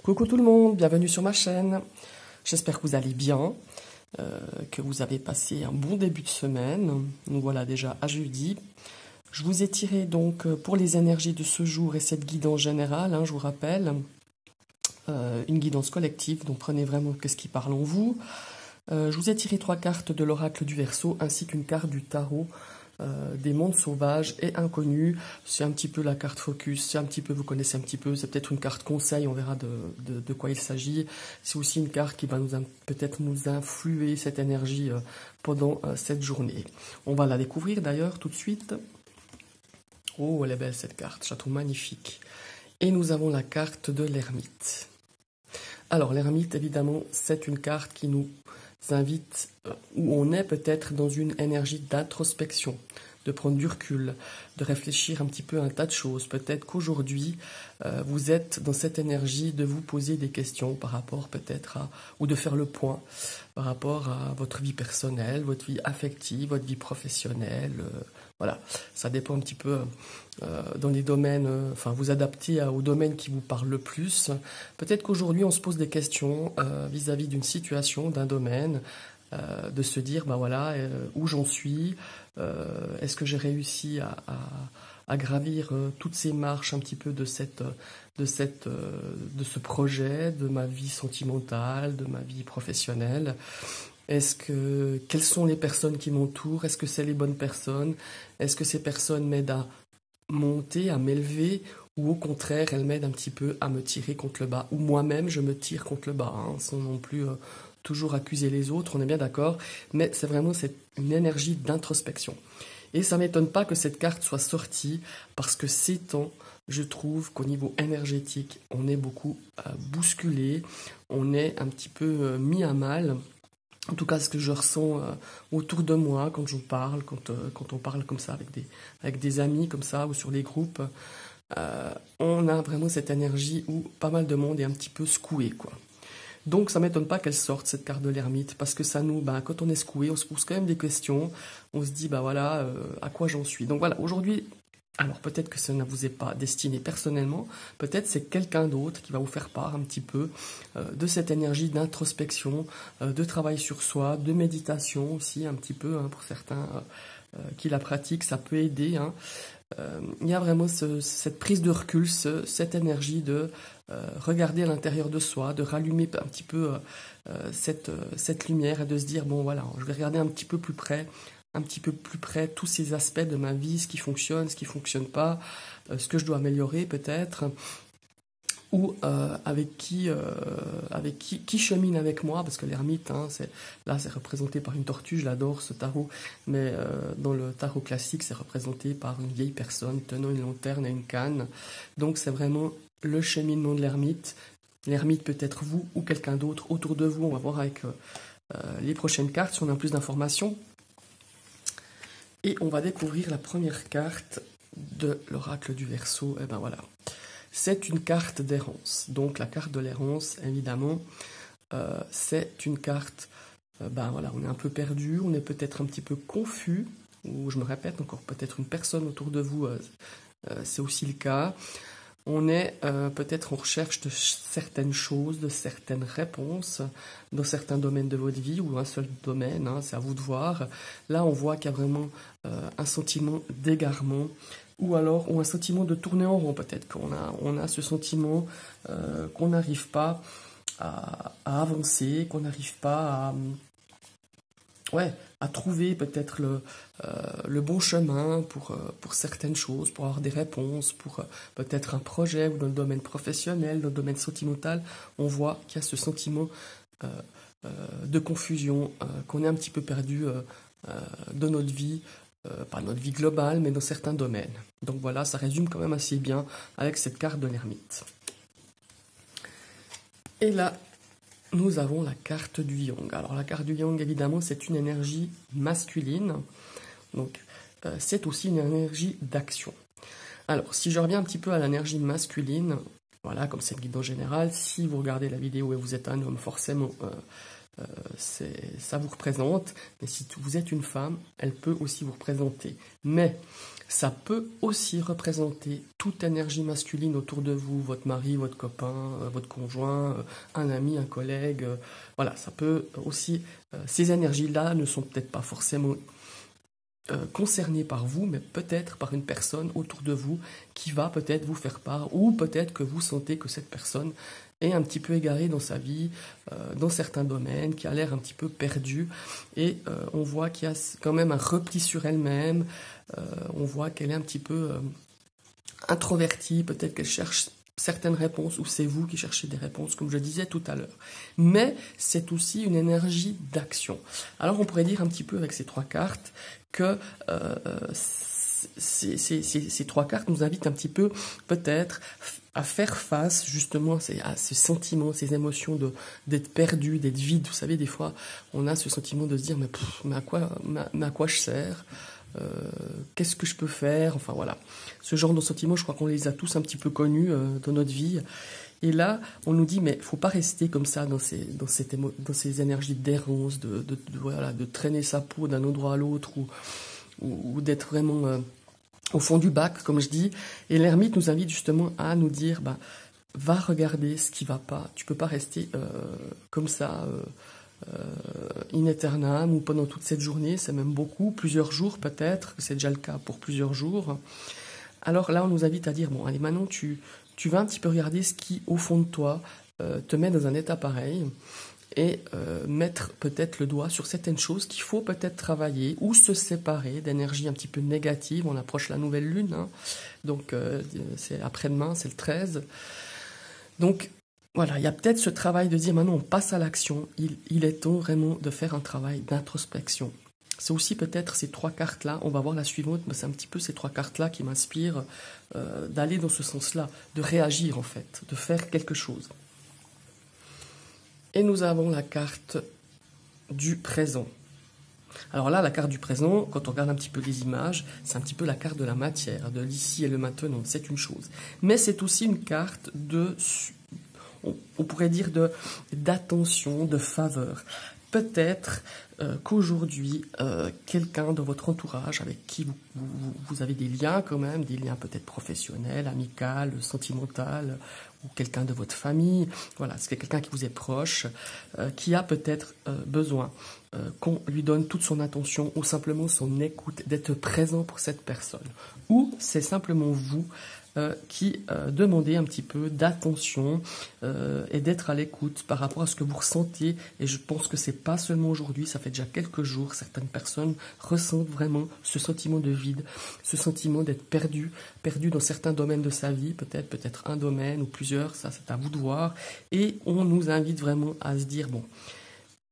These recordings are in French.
Coucou tout le monde, bienvenue sur ma chaîne. J'espère que vous allez bien, que vous avez passé un bon début de semaine. Nous voilà déjà à jeudi. Je vous ai tiré donc pour les énergies de ce jour et cette guidance générale, je vous rappelle, une guidance collective, donc prenez vraiment qu'est-ce qui parle en vous. Je vous ai tiré 3 cartes de l'oracle du Verseau ainsi qu'une carte du tarot des mondes sauvages et inconnus. C'est un petit peu la carte focus, c'est un petit peu, vous connaissez un petit peu, c'est peut-être une carte conseil, on verra de quoi il s'agit. C'est aussi une carte qui va peut-être nous influer cette énergie pendant cette journée. On va la découvrir d'ailleurs tout de suite. Oh, elle est belle cette carte, je la trouve magnifique. Et nous avons la carte de l'ermite. Alors l'ermite, évidemment, c'est une carte qui nous invite, où on est peut-être dans une énergie d'introspection, de prendre du recul, de réfléchir un petit peu à un tas de choses. Peut-être qu'aujourd'hui, vous êtes dans cette énergie de vous poser des questions par rapport peut-être à, ou de faire le point par rapport à votre vie personnelle, votre vie affective, votre vie professionnelle. Voilà, ça dépend un petit peu dans les domaines, enfin vous adaptez au domaine qui vous parle le plus. Peut-être qu'aujourd'hui on se pose des questions vis-à-vis d'une situation, d'un domaine, de se dire, ben voilà, où j'en suis, est-ce que j'ai réussi à gravir toutes ces marches un petit peu de ce projet, de ma vie sentimentale, de ma vie professionnelle. Quelles sont les personnes qui m'entourent? Est-ce que c'est les bonnes personnes? Est-ce que ces personnes m'aident à monter, à m'élever, ou au contraire, elles m'aident un petit peu à me tirer contre le bas, ou moi-même je me tire contre le bas, sans non plus toujours accuser les autres, on est bien d'accord, mais c'est vraiment une énergie d'introspection. Et ça ne m'étonne pas que cette carte soit sortie, parce que ces temps, je trouve qu'au niveau énergétique, on est beaucoup bousculé, on est un petit peu mis à mal. En tout cas, ce que je ressens autour de moi quand je parle, quand on parle comme ça avec des amis comme ça ou sur les groupes, on a vraiment cette énergie où pas mal de monde est un petit peu secoué, quoi. Donc ça m'étonne pas qu'elle sorte cette carte de l'ermite parce que ça nous, quand on est secoué, on se pose quand même des questions, on se dit voilà, à quoi j'en suis. Donc voilà, aujourd'hui. Alors peut-être que ça ne vous est pas destiné personnellement, peut-être c'est quelqu'un d'autre qui va vous faire part un petit peu de cette énergie d'introspection, de travail sur soi, de méditation aussi un petit peu, pour certains qui la pratiquent, ça peut aider. Il y a vraiment cette prise de recul, cette énergie de regarder à l'intérieur de soi, de rallumer un petit peu cette lumière et de se dire, bon voilà, je vais regarder un petit peu plus près tous ces aspects de ma vie, ce qui fonctionne, ce qui fonctionne pas, ce que je dois améliorer peut-être, ou avec qui chemine avec moi, parce que l'ermite, c'est représenté par une tortue, je l'adore ce tarot, mais dans le tarot classique, c'est représenté par une vieille personne tenant une lanterne et une canne, donc c'est vraiment le cheminement de l'ermite. L'ermite peut être vous ou quelqu'un d'autre autour de vous, on va voir avec les prochaines cartes si on a plus d'informations. Et on va découvrir la première carte de l'oracle du Verseau. Et ben voilà, c'est une carte d'errance. Donc la carte de l'errance, évidemment, c'est une carte, voilà, on est un peu perdu, on est peut-être un petit peu confus, ou je me répète encore, peut-être une personne autour de vous, c'est aussi le cas. On est peut-être en recherche de certaines choses, de certaines réponses dans certains domaines de votre vie ou un seul domaine, c'est à vous de voir. Là, on voit qu'il y a vraiment un sentiment d'égarement ou un sentiment de tourner en rond peut-être. On a ce sentiment qu'on n'arrive pas à avancer, qu'on n'arrive pas à trouver peut-être le bon chemin pour certaines choses, pour avoir des réponses, pour peut-être un projet ou dans le domaine professionnel, dans le domaine sentimental, on voit qu'il y a ce sentiment de confusion, qu'on est un petit peu perdu dans notre vie, pas notre vie globale, mais dans certains domaines. Donc voilà, ça résume quand même assez bien avec cette carte de l'ermite. Et là, nous avons la carte du Yang. Alors la carte du Yang, évidemment, c'est une énergie masculine. Donc c'est aussi une énergie d'action. Alors si je reviens un petit peu à l'énergie masculine, voilà, comme c'est le guide en général, si vous regardez la vidéo et vous êtes un homme, forcément, ça vous représente. Mais si vous êtes une femme, elle peut aussi vous représenter. Mais ça peut aussi représenter toute énergie masculine autour de vous, votre mari, votre copain, votre conjoint, un ami, un collègue. Voilà, ça peut aussi... ces énergies-là ne sont peut-être pas forcément concernées par vous, mais peut-être par une personne autour de vous qui va peut-être vous faire part, ou peut-être que vous sentez que cette personne est un petit peu égarée dans sa vie, dans certains domaines, qui a l'air un petit peu perdue, et on voit qu'il y a quand même un repli sur elle-même, on voit qu'elle est un petit peu introvertie, peut-être qu'elle cherche certaines réponses, ou c'est vous qui cherchez des réponses, comme je disais tout à l'heure. Mais c'est aussi une énergie d'action. Alors on pourrait dire un petit peu avec ces trois cartes que ces trois cartes nous invitent un petit peu peut-être à faire face justement à ces sentiments, ces émotions d'être perdu, d'être vide. Vous savez, des fois, on a ce sentiment de se dire mais à quoi je sers, qu'est-ce que je peux faire, enfin voilà. Ce genre de sentiments, je crois qu'on les a tous un petit peu connus dans notre vie. Et là, on nous dit, mais faut pas rester comme ça dans ces énergies d'errance, voilà, de traîner sa peau d'un endroit à l'autre, ou d'être vraiment au fond du bac, comme je dis. Et l'ermite nous invite justement à nous dire, va regarder ce qui va pas. Tu peux pas rester comme ça, in aeternam, ou pendant toute cette journée, c'est même beaucoup, plusieurs jours peut-être, c'est déjà le cas pour plusieurs jours. Alors là, on nous invite à dire, bon, allez, maintenant, tu vas un petit peu regarder ce qui, au fond de toi, te met dans un état pareil, et mettre peut-être le doigt sur certaines choses qu'il faut peut-être travailler, ou se séparer d'énergie un petit peu négative. On approche la nouvelle lune, hein, donc c'est après-demain, c'est le 13. Donc, voilà, il y a peut-être ce travail de dire, maintenant, on passe à l'action. Il est temps vraiment de faire un travail d'introspection. C'est aussi peut-être ces trois cartes-là, on va voir la suivante, mais c'est un petit peu ces trois cartes-là qui m'inspirent d'aller dans ce sens-là, de réagir en fait, de faire quelque chose. Et nous avons la carte du présent. Alors là, la carte du présent, quand on regarde un petit peu les images, c'est un petit peu la carte de la matière, de l'ici et le maintenant, c'est une chose. Mais c'est aussi une carte on pourrait dire d'attention, de faveur. Peut-être qu'aujourd'hui, quelqu'un dans votre entourage avec qui vous avez des liens quand même, des liens peut-être professionnels, amicaux, sentimentaux, ou quelqu'un de votre famille, voilà, c'est quelqu'un qui vous est proche, qui a peut-être besoin qu'on lui donne toute son attention ou simplement son écoute, d'être présent pour cette personne. Ou c'est simplement vous qui demandez un petit peu d'attention et d'être à l'écoute par rapport à ce que vous ressentez. Et je pense que c'est pas seulement aujourd'hui, ça fait déjà quelques jours, certaines personnes ressentent vraiment ce sentiment de vide, ce sentiment d'être perdu dans certains domaines de sa vie, peut-être un domaine ou plusieurs, ça c'est à vous de voir. Et on nous invite vraiment à se dire, bon,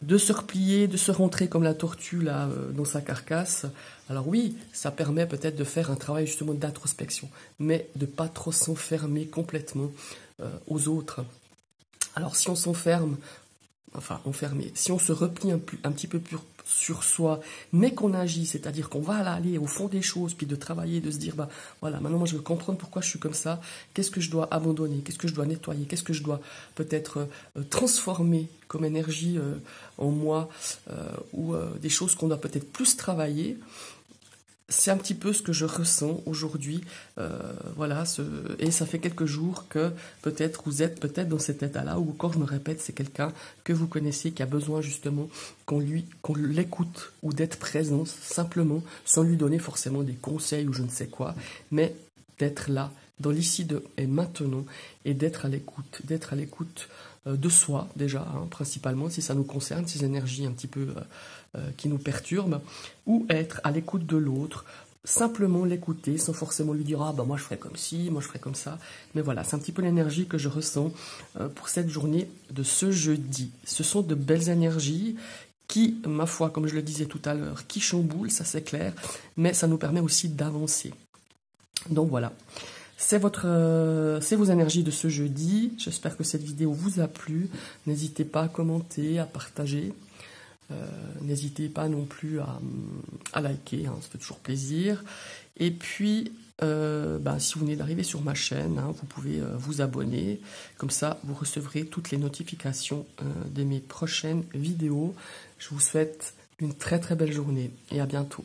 de se replier, de se rentrer comme la tortue là dans sa carcasse. Alors oui, ça permet peut-être de faire un travail justement d'introspection, mais de pas trop s'enfermer complètement aux autres. Alors si on s'enferme, si on se replie un petit peu plus sur soi, mais qu'on agit, c'est-à-dire qu'on va aller au fond des choses, puis de travailler, de se dire, voilà, maintenant moi je veux comprendre pourquoi je suis comme ça, qu'est-ce que je dois abandonner, qu'est-ce que je dois nettoyer, qu'est-ce que je dois peut-être transformer comme énergie en moi, ou des choses qu'on doit peut-être plus travailler. C'est un petit peu ce que je ressens aujourd'hui, voilà, et ça fait quelques jours que peut-être vous êtes peut-être dans cet état-là, ou encore je me répète, c'est quelqu'un que vous connaissez qui a besoin justement qu'on l'écoute, ou d'être présent simplement, sans lui donner forcément des conseils ou je ne sais quoi, mais d'être là, dans l'ici et maintenant, et d'être à l'écoute de soi déjà, hein, principalement si ça nous concerne, ces énergies un petit peu qui nous perturbent, ou être à l'écoute de l'autre, simplement l'écouter sans forcément lui dire moi je ferai comme ci, moi je ferai comme ça. Mais voilà, c'est un petit peu l'énergie que je ressens pour cette journée de ce jeudi. Ce sont de belles énergies qui, ma foi, comme je le disais tout à l'heure, qui chamboulent, ça c'est clair, mais ça nous permet aussi d'avancer. Donc voilà. C'est vos énergies de ce jeudi. J'espère que cette vidéo vous a plu. N'hésitez pas à commenter, à partager. N'hésitez pas non plus à liker, ça fait toujours plaisir. Et puis, si vous venez d'arriver sur ma chaîne, vous pouvez vous abonner. Comme ça, vous recevrez toutes les notifications de mes prochaines vidéos. Je vous souhaite une très très belle journée et à bientôt.